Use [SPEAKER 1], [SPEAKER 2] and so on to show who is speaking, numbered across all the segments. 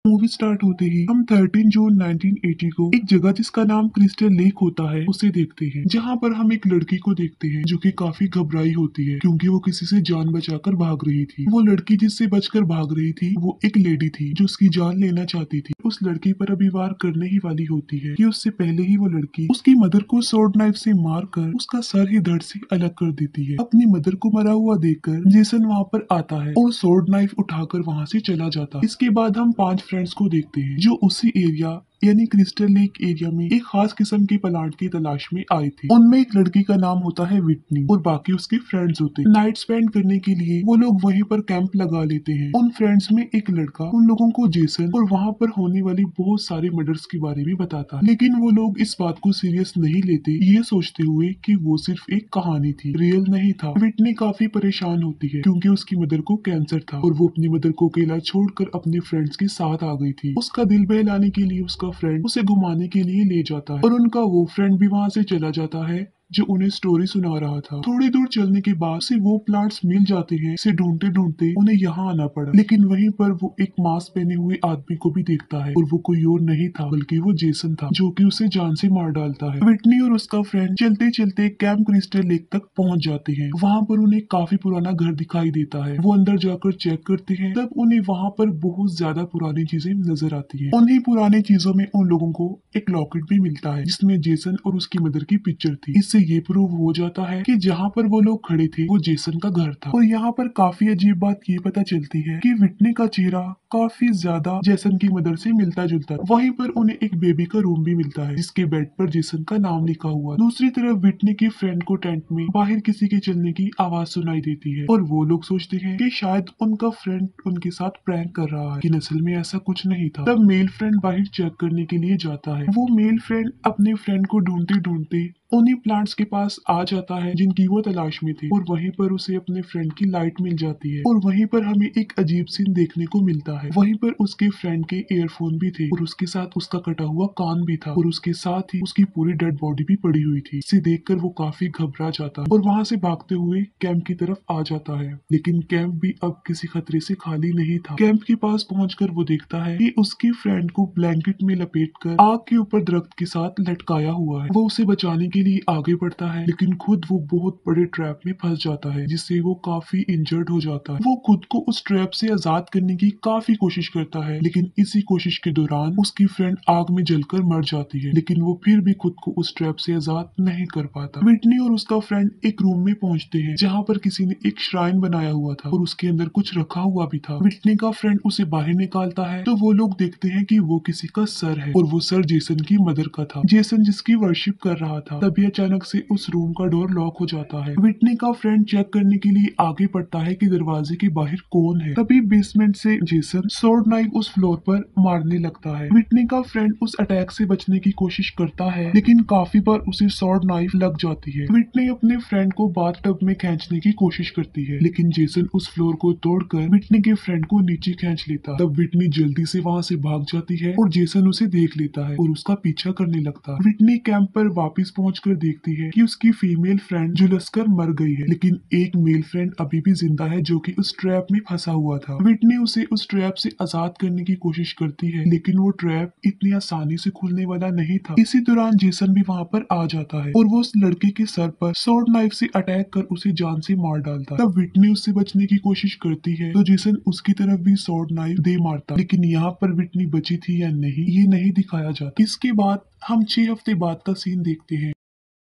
[SPEAKER 1] Movie start होते ही हम 13 जून 1980 को एक जगह जिसका नाम क्रिस्टल लेक होता है उसे देखते हैं, जहाँ पर हम एक लड़की को देखते हैं जो कि काफी घबराई होती है क्योंकि वो किसी से जान बचाकर भाग रही थी। वो लड़की जिससे बचकर भाग रही थी वो एक लेडी थी जो उसकी जान लेना चाहती थी। उस लड़की पर अभी वार करने ही वाली होती है कि उससे पहले ही वो लड़की उसकी मदर को स्वॉर्ड नाइफ से मारकर उसका सर ही धड़ से अलग कर देती है। अपनी मदर को मरा हुआ देखकर जेसन वहाँ पर आता है और स्वॉर्ड नाइफ उठाकर वहाँ से चला जाता है। इसके बाद हम 5 फ्रेंड्स को देखते हैं जो उसी एरिया यानी क्रिस्टल लेक एरिया में एक खास किस्म की प्लांट की तलाश में आई थी। उनमें एक लड़की का नाम होता है विटनी और बाकी उसके फ्रेंड्स होते हैं। नाइट स्पेंड करने के लिए वो लोग वहीं पर कैंप लगा लेते हैं। उन फ्रेंड्स में एक लड़का उन लोगों को जेसन और वहाँ पर होने वाली बहुत सारे मर्डर्स के बारे में बताता है, लेकिन वो लोग इस बात को सीरियस नहीं लेते, ये सोचते हुए कि वो सिर्फ एक कहानी थी, रियल नहीं था। विटनी काफी परेशान होती है क्योंकि उसकी मदर को कैंसर था और वो अपनी मदर को अकेला छोड़कर अपने फ्रेंड्स के साथ आ गई थी। उसका दिल बहलाने के लिए उसका फ्रेंड उसे घुमाने के लिए ले जाता है और उनका वो फ्रेंड भी वहाँ से चला जाता है जो उन्हें स्टोरी सुना रहा था। थोड़ी दूर चलने के बाद से वो प्लांट्स मिल जाते हैं। इसे ढूंढते ढूंढते उन्हें यहाँ आना पड़ा, लेकिन वहीं पर वो एक मास्क पहने हुए आदमी को भी देखता है और वो कोई और नहीं था बल्कि वो जेसन था जो कि उसे जान से मार डालता है। विटनी और उसका फ्रेंड चलते चलते कैंप क्रिस्टल लेक तक पहुंच जाते हैं। वहाँ पर उन्हें काफी पुराना घर दिखाई देता है। वो अंदर जाकर चेक करते हैं, तब उन्हें वहाँ पर बहुत ज्यादा पुरानी चीजें नजर आती है। उन्हीं पुरानी चीजों में उन लोगों को एक लॉकेट भी मिलता है जिसमें जेसन और उसकी मदर की पिक्चर थी। इससे ये प्रूव हो जाता है कि जहाँ पर वो लोग खड़े थे वो जेसन का घर था। और यहाँ पर काफी अजीब बात ये पता चलती है कि विटनी का चेहरा काफी ज्यादा जेसन की मदर से मिलता जुलता है। वहीं पर उन्हें एक बेबी का रूम भी मिलता है जिसके बेड पर जेसन का नाम लिखा हुआ। दूसरी तरफ विटनी की फ्रेंड को टेंट में बाहर किसी के चलने की आवाज सुनाई देती है और वो लोग सोचते हैं कि शायद उनका फ्रेंड उनके साथ प्रैंक कर रहा है, कि असल में ऐसा कुछ नहीं था। तब मेल फ्रेंड बाहर चेक करने के लिए जाता है। वो मेल फ्रेंड अपने फ्रेंड को ढूंढते ढूंढते उन्हीं प्लांट्स के पास आ जाता है जिनकी वो तलाश में थी और वहीं पर उसे अपने फ्रेंड की लाइट मिल जाती है और वहीं पर हमें एक अजीब सीन देखने को मिलता है। वहीं पर उसके फ्रेंड के ईयरफोन भी थे और उसके साथ उसका कटा हुआ कान भी था और उसके साथ ही उसकी पूरी डेड बॉडी भी पड़ी हुई थी। इसे देखकर वो काफी घबरा जाता है और वहां से भागते हुए कैंप की तरफ आ जाता है, लेकिन कैंप भी अब किसी खतरे से खाली नहीं था। कैंप के पास पहुंचकर वो देखता है कि उसकी फ्रेंड को ब्लैंकेट में लपेटकर आग के ऊपर दरख्त के साथ लटकाया हुआ है। वो उसे बचाने के लिए आगे बढ़ता है, लेकिन खुद वो बहुत बड़े ट्रैप में फंस जाता है जिससे वो काफी इंजर्ड हो जाता है। वो खुद को उस ट्रैप से आजाद करने की काफी कोशिश करता है, लेकिन इसी कोशिश के दौरान उसकी फ्रेंड आग में जलकर मर जाती है, लेकिन वो फिर भी खुद को उस ट्रैप से आजाद नहीं कर पाता। विटनी और उसका फ्रेंड एक रूम में पहुंचते हैं जहाँ पर किसी ने एक श्राइन बनाया हुआ था और उसके अंदर कुछ रखा हुआ भी था। विटनी का फ्रेंड उसे बाहर निकालता है तो वो लोग देखते हैं कि वो किसी का सर है और वो सर जेसन की मदर का था, जेसन जिसकी वर्शिप कर रहा था। तभी अचानक से उस रूम का डोर लॉक हो जाता है। विटनी का फ्रेंड चेक करने के लिए आगे बढ़ता है कि दरवाजे के बाहर कौन है। तभी बेसमेंट से जेसन स्वॉर्ड नाइफ उस फ्लोर पर मारने लगता है। विटनी का फ्रेंड उस अटैक से बचने की कोशिश करता है, लेकिन काफी बार उसे स्वॉर्ड नाइफ लग जाती है। विटनी अपने फ्रेंड को बाथटब में खींचने की कोशिश करती है, लेकिन जेसन उस फ्लोर को तोड़कर विटनी के फ्रेंड को नीचे खींच लेता। तब विटनी जल्दी से वहाँ से भाग जाती है और जेसन उसे देख लेता है और उसका पीछा करने लगता है। विटनी कैंप पर वापस पहुंचकर देखती है कि उसकी फीमेल फ्रेंड झुलसकर मर गई है, लेकिन एक मेल फ्रेंड अभी भी जिंदा है जो कि उस ट्रैप में फंसा हुआ था। विटनी उसे उस ट्रैप से आजाद करने की कोशिश करती है, लेकिन वो ट्रैप इतनी आसानी से खुलने वाला नहीं था। इसी दौरान जेसन भी वहाँ पर आ जाता है और वो उस लड़के के सर पर स्वॉर्ड नाइफ से अटैक कर उसे जान से मार डालता है। तब विटनी उससे बचने की कोशिश करती है तो जेसन उसकी तरफ भी स्वॉर्ड नाइफ दे मारता, लेकिन यहाँ पर विटनी बची थी या नहीं ये नहीं दिखाया जाता। इसके बाद हम 6 हफ्ते बाद का सीन देखते हैं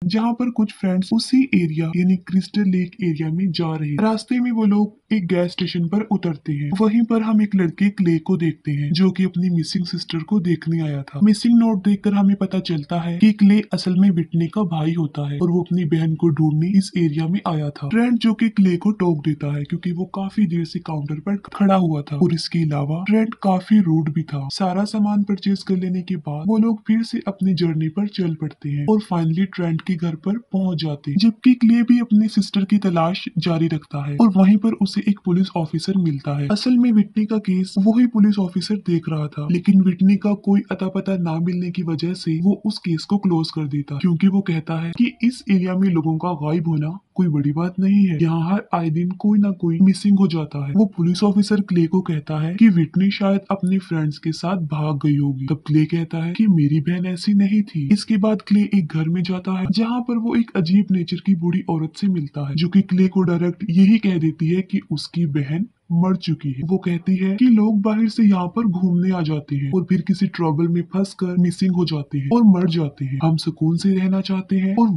[SPEAKER 1] जहाँ पर कुछ फ्रेंड्स उसी एरिया यानी क्रिस्टल लेक एरिया में जा रहे हैं। रास्ते में वो लोग एक गैस स्टेशन पर उतरते हैं। वहीं पर हम एक लड़के क्ले को देखते हैं जो कि अपनी मिसिंग सिस्टर को देखने आया था। मिसिंग नोट देखकर हमें पता चलता है कि क्ले असल में विटनी का भाई होता है और वो अपनी बहन को ढूंढने इस एरिया में आया था। ट्रेंट जो कि क्ले को टोक देता है क्योंकि वो काफी देर से काउंटर पर खड़ा हुआ था और इसके अलावा ट्रेंट काफी रूड भी था। सारा सामान परचेज कर लेने के बाद वो लोग फिर से अपनी जर्नी पर चल पड़ते हैं और फाइनली ट्रेंट के घर पर पहुंच जाते हैं, जबकि क्ले भी अपनी सिस्टर की तलाश जारी रखता है और वहीं पर उसे उसे एक पुलिस ऑफिसर मिलता है। असल में विटनी का केस वो ही पुलिस ऑफिसर देख रहा था, लेकिन विटनी का कोई अता पता ना मिलने की वजह से वो उस केस को क्लोज कर देता, क्योंकि वो कहता है कि इस एरिया में लोगों का गायब होना कोई बड़ी बात नहीं है, यहाँ हर आए दिन कोई ना कोई मिसिंग हो जाता है। वो पुलिस ऑफिसर क्ले को कहता है कि विटनी शायद अपने फ्रेंड्स के साथ भाग गई होगी। तब क्ले कहता है कि मेरी बहन ऐसी नहीं थी। इसके बाद क्ले एक घर में जाता है जहाँ पर वो एक अजीब नेचर की बूढ़ी औरत से मिलता है, जो कि क्ले को डायरेक्ट यही कह देती है कि उसकी बहन मर चुकी है। वो कहती है कि लोग बाहर से यहाँ पर घूमने आ जाते हैं और फिर किसी ट्रबल में फंसकर मिसिंग हो जाते हैं और मर जाते हैं। हम सुकून से रहना चाहते हैं, और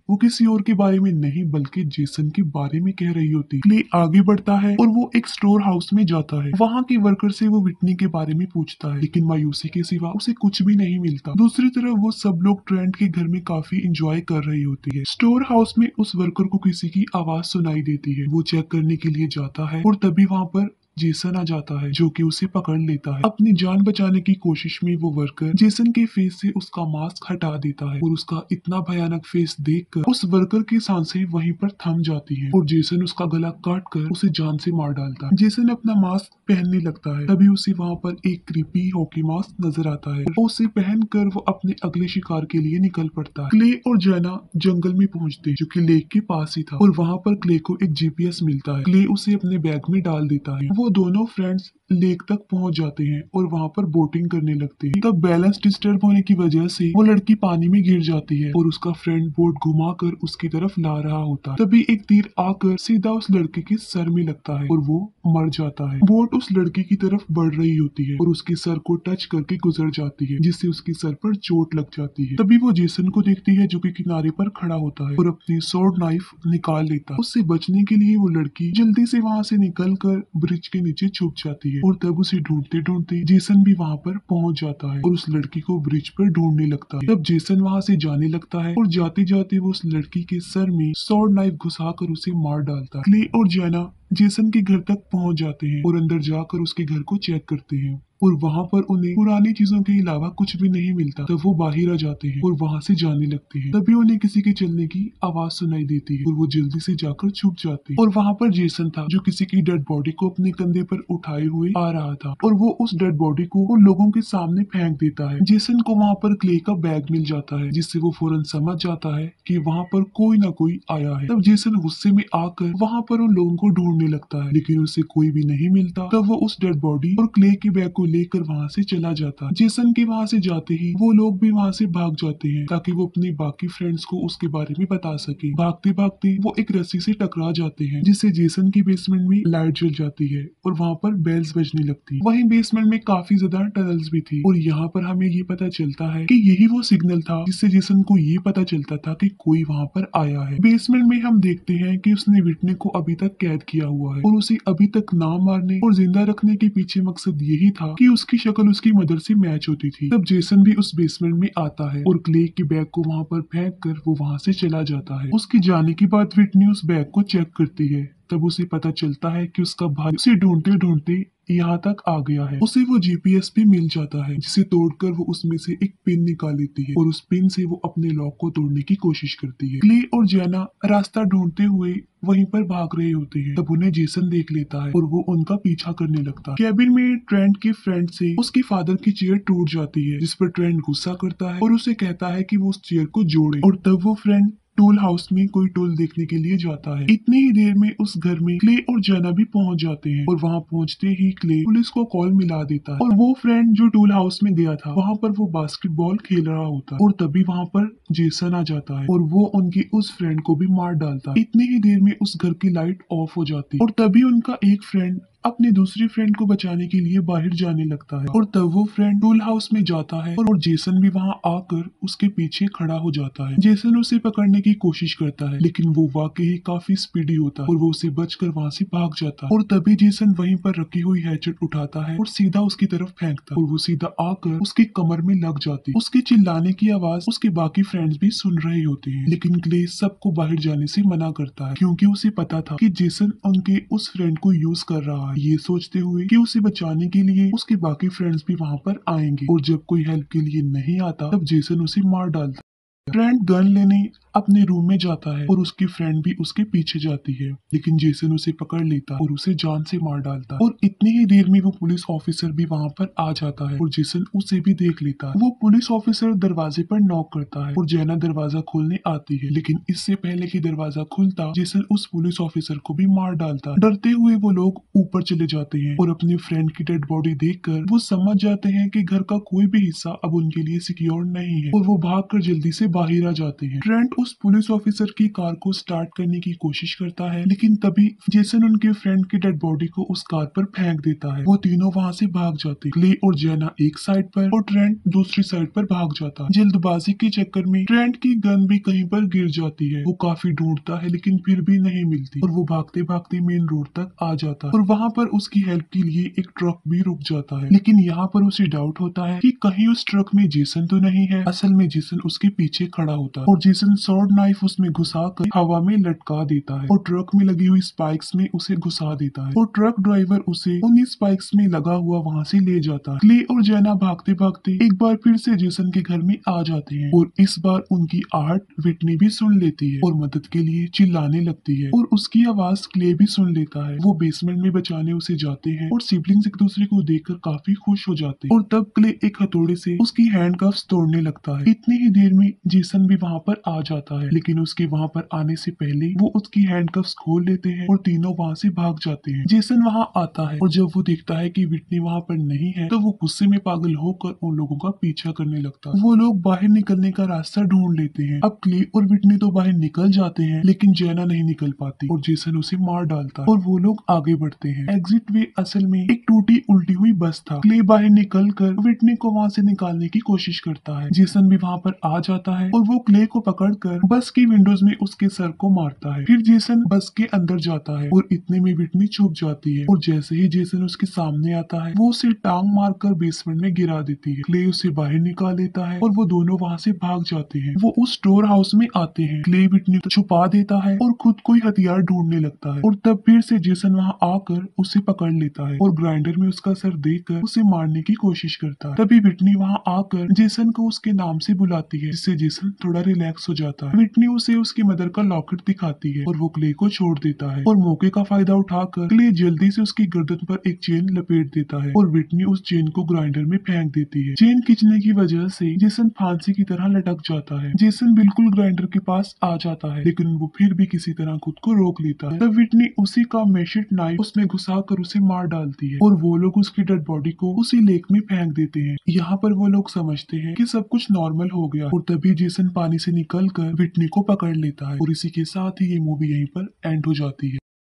[SPEAKER 1] वो किसी और के बारे में नहीं बल्कि जेसन के बारे में कह रही होती। क्ले आगे बढ़ता है और वो एक स्टोर हाउस में जाता है। वहाँ के वर्कर से वो विटनी के बारे में पूछता है, लेकिन मायूसी के सिवा उसे कुछ भी नहीं मिलता। दूसरी तरफ वो सब लोग ट्रेंट के घर में काफी इंजॉय कर रही होती है। स्टोर हाउस में उस वर्कर को किसी की आवाज सुनाई देती है। वो चेक करने के लिए जाता है और तभी वहाँ पर जेसन आ जाता है, जो कि उसे पकड़ लेता है। अपनी जान बचाने की कोशिश में वो वर्कर जेसन के फेस से उसका मास्क हटा देता है, और उसका इतना भयानक फेस देखकर उस वर्कर की सांसें वहीं पर थम जाती हैं, और जेसन उसका गला काट कर उसे जान से मार डालता है। जेसन अपना मास्क पहनने लगता है, तभी उसे वहाँ पर एक क्रीपी हॉकी मास्क नजर आता है। उसे पहनकर वो अपने अगले शिकार के लिए निकल पड़ता है। क्ले और जैना जंगल में पहुँचते, जो कि लेक के पास ही था, और वहाँ पर क्ले को एक जीपीएस मिलता है। क्ले उसे अपने बैग में डाल देता है। वो दोनों फ्रेंड्स लेक तक पहुंच जाते हैं और वहां पर बोटिंग करने लगते हैं। तब बैलेंस डिस्टर्ब होने की वजह से वो लड़की पानी में गिर जाती है, और उसका फ्रेंड बोट घुमाकर उसकी तरफ ला रहा होता है। तभी एक तीर आकर सीधा उस लड़के के सर में लगता है और वो मर जाता है। बोट उस लड़की की तरफ बढ़ रही होती है और उसके सर को टच करके गुजर जाती है, जिससे उसके सर पर चोट लग जाती है। तभी वो जेसन को देखती है, जो कि किनारे पर खड़ा होता है और अपनी स्वॉर्ड नाइफ निकाल लेता है। उससे बचने के लिए वो लड़की जल्दी से वहां से निकल कर ब्रिज के नीचे छुप जाती है, और तब उसे ढूंढते ढूंढते जेसन भी वहां पर पहुंच जाता है और उस लड़की को ब्रिज पर ढूंढने लगता है। तब जेसन वहां से जाने लगता है और जाते जाते वो उस लड़की के सर में स्वॉर्ड नाइफ घुसाकर उसे मार डालता है। क्ले और जैना जेसन के घर तक पहुंच जाते हैं और अंदर जाकर उसके घर को चेक करते हैं, और वहां पर उन्हें पुरानी चीजों के अलावा कुछ भी नहीं मिलता। तब वो बाहर आ जाते हैं और वहां से जाने लगते हैं। तभी उन्हें किसी के चलने की आवाज सुनाई देती है और वो जल्दी से जाकर छुप जाते हैं, और वहां पर जेसन था, जो किसी की डेड बॉडी को अपने कंधे पर उठाए हुए आ रहा था, और वो उस डेड बॉडी को उन लोगों के सामने फेंक देता है। जेसन को वहां पर क्ले का बैग मिल जाता है, जिससे वो फौरन समझ जाता है कि वहां पर कोई ना कोई आया है। तब जेसन गुस्से में आकर वहां पर उन लोगों को ढूंढने लगता है, लेकिन उसे कोई भी नहीं मिलता। तब वो उस डेड बॉडी और क्ले के बैग को लेकर वहां से चला जाता है। जेसन के वहां से जाते ही वो लोग भी वहां से भाग जाते हैं, ताकि वो अपने बाकी फ्रेंड्स को उसके बारे में बता सके। भागते भागते वो एक रस्सी से टकरा जाते हैं, जिससे जेसन की बेसमेंट में लाइट जल जाती है और वहाँ पर बेल्स बजने लगती है। वहीं बेसमेंट में काफी ज्यादा टनल्स भी थी, और यहाँ पर हमें ये पता चलता है कि यही वो सिग्नल था जिससे जेसन को ये पता चलता था कि कोई वहाँ पर आया है। बेसमेंट में हम देखते हैं कि उसने विटनी को अभी तक कैद किया हुआ है, और उसे अभी तक ना मारने और जिंदा रखने के पीछे मकसद यही था कि उसकी शक्ल उसकी मदर से मैच होती थी। तब जेसन भी उस बेसमेंट में आता है और क्ले के बैग को वहाँ पर फेंक कर वो वहाँ से चला जाता है। उसके जाने के बाद विटनी उस बैग को चेक करती है। तब उसे पता चलता है कि उसका भाई उसे ढूंढते ढूंढते यहाँ तक आ गया है। उसे वो जीपीएस भी मिल जाता है, जिसे तोड़कर वो उसमें से एक पिन निकाल लेती है, और उस पिन से वो अपने लॉक को तोड़ने की कोशिश करती है। क्ले और जैना रास्ता ढूंढते हुए वहीं पर भाग रहे होते हैं। तब उन्हें जेसन देख लेता है और वो उनका पीछा करने लगता है। कैबिन में ट्रेंट के फ्रेंड से उसके फादर की चेयर टूट जाती है, जिस पर ट्रेंट गुस्सा करता है और उसे कहता है कि वो उस चेयर को जोड़े, और तब वो फ्रेंड टूल हाउस में कोई टूल देखने के लिए जाता है। इतनी ही देर में उस घर में क्ले और जैना भी पहुंच जाते हैं, और वहां पहुंचते ही क्ले पुलिस को कॉल मिला देता है, और वो फ्रेंड जो टूल हाउस में गया था वहां पर वो बास्केटबॉल खेल रहा होता है, और तभी वहां पर जेसन आ जाता है और वो उनकी उस फ्रेंड को भी मार डालता है। इतनी ही देर में उस घर की लाइट ऑफ हो जाती है, और तभी उनका एक फ्रेंड अपने दूसरी फ्रेंड को बचाने के लिए बाहर जाने लगता है, और तब वो फ्रेंड टूल हाउस में जाता है और जेसन भी वहां आकर उसके पीछे खड़ा हो जाता है। जेसन उसे पकड़ने की कोशिश करता है, लेकिन वो वाकई ही काफी स्पीडी होता है और वो उसे बचकर वहां से भाग जाता है, और तभी जेसन वहीं पर रखी हुई हैचेट उठाता है और सीधा उसकी तरफ फेंकता है, और वो सीधा आकर उसकी कमर में लग जाती है। उसके चिल्लाने की आवाज उसके बाकी फ्रेंड्स भी सुन रहे होते हैं, लेकिन क्ले सबको बाहर जाने से मना करता है, क्योंकि उसे पता था कि जेसन उनके उस फ्रेंड को यूज कर रहा है, ये सोचते हुए कि उसे बचाने के लिए उसके बाकी फ्रेंड्स भी वहां पर आएंगे, और जब कोई हेल्प के लिए नहीं आता तब जेसन उसे मार डालता। ट्रेंट गन लेने अपने रूम में जाता है और उसकी फ्रेंड भी उसके पीछे जाती है, लेकिन जेसन उसे पकड़ लेता है और उसे जान से मार डालता है। और इतनी ही देर में वो पुलिस ऑफिसर भी वहाँ पर आ जाता है और जेसन उसे भी देख लेता है। वो पुलिस ऑफिसर दरवाजे पर नॉक करता है और जेना दरवाजा खोलने आती है, लेकिन इससे पहले कि दरवाजा खुलता जेसन उस पुलिस ऑफिसर को भी मार डालता है। डरते हुए वो लोग ऊपर चले जाते हैं और अपनी फ्रेंड की डेड बॉडी देखकर वो समझ जाते हैं कि घर का कोई भी हिस्सा अब उनके लिए सिक्योर नहीं है और वो भागकर जल्दी से बाहर आ जाते हैं। ट्रेंट उस पुलिस ऑफिसर की कार को स्टार्ट करने की कोशिश करता है, लेकिन तभी जेसन उनके फ्रेंड की डेड बॉडी को उस कार पर फेंक देता है। वो तीनों वहाँ से भाग जाते हैं। क्ले और जेना एक साइड पर और ट्रेंट दूसरी साइड पर भाग जाता है। जल्दबाजी के चक्कर में ट्रेंट की गन भी कहीं पर गिर जाती है। वो काफी ढूंढता है लेकिन फिर भी नहीं मिलती और वो भागते भागते मेन रोड तक आ जाता है और वहाँ पर उसकी हेल्प के लिए एक ट्रक भी रुक जाता है। लेकिन यहाँ पर उसे डाउट होता है कि कहीं उस ट्रक में जेसन तो नहीं है। असल में जेसन उसके पीछे खड़ा होता है और जेसन स्वॉर्ड नाइफ उसमें घुसा कर हवा में लटका देता है और ट्रक में लगी हुई स्पाइक्स में उसे घुसा देता है और ट्रक ड्राइवर उसे उन्हीं स्पाइक्स में लगा हुआ वहाँ से ले जाता है। क्ले और जेना भागते भागते एक बार फिर से जेसन के घर में आ जाते हैं और इस बार उनकी आहट विटनी भी सुन लेती है और मदद के लिए चिल्लाने लगती है और उसकी आवाज क्ले भी सुन लेता है। वो बेसमेंट में बचाने उसे जाते हैं और सिबलिंग्स एक दूसरे को देखकर काफी खुश हो जाते हैं और तब क्ले एक हथौड़े से उसकी हैंडकफ्स तोड़ने लगता है। इतनी ही देर में जेसन भी वहाँ पर आ जाता है, लेकिन उसके वहाँ पर आने से पहले वो उसकी हैंडकफ्स खोल लेते हैं और तीनों वहाँ से भाग जाते हैं। जेसन वहाँ आता है और जब वो देखता है कि विटनी वहाँ पर नहीं है तो वो गुस्से में पागल होकर उन लोगों का पीछा करने लगता है। वो लोग बाहर निकलने का रास्ता ढूंढ लेते हैं। अब क्ले और विटनी तो बाहर निकल जाते हैं, लेकिन जेना नहीं निकल पाती और जेसन उसे मार डालता है और वो लोग आगे बढ़ते हैं। एग्जिट वे असल में एक टूटी उल्टी हुई बस था। क्ले बाहर निकल कर विटनी को वहाँ से निकालने की कोशिश करता है। जेसन भी वहाँ पर आ जाता है और वो क्ले को पकड़कर बस की विंडोज में उसके सर को मारता है। फिर जेसन बस के अंदर जाता है और इतने में विटनी छुप जाती है और जैसे ही जेसन उसके सामने आता है वो उसे टांग मारकर बेसमेंट में गिरा देती है। क्ले उसे बाहर निकाल लेता है और वो दोनों वहाँ से भाग जाते हैं। वो उस स्टोर हाउस में आते हैं। क्ले विटनी को छुपा देता है और खुद कोई हथियार ढूंढने लगता है और तब फिर से जेसन वहाँ आकर उसे पकड़ लेता है और ग्राइंडर में उसका सर देकर उसे मारने की कोशिश करता है। तभी विटनी वहाँ आकर जेसन को उसके नाम से बुलाती है, जिससे जेसन थोड़ा रिलैक्स हो जाता है। विटनी उसे उसकी मदर का लॉकेट दिखाती है और वो क्ले को छोड़ देता है और मौके का फायदा उठाकर क्ले जल्दी से उसकी गर्दन पर एक चेन लपेट देता है और विटनी उस चेन को ग्राइंडर में फेंक देती है। चेन खींचने की वजह से जेसन फांसी की तरह लटक जाता है। जेसन बिल्कुल ग्राइंडर के पास आ जाता है, लेकिन वो फिर भी किसी तरह खुद को रोक लेता है। तब विटनी उसी का मेशेट नाइफ उसमें घुसा कर उसे मार डालती है और वो लोग उसकी डेड बॉडी को उसी लेक में फेंक देते हैं। यहाँ पर वो लोग समझते हैं कि सब कुछ नॉर्मल हो गया और तभी जेसन पानी से निकलकर विटनी को पकड़ लेता है और इसी के साथ ही ये मूवी यहीं पर एंड हो जाती है।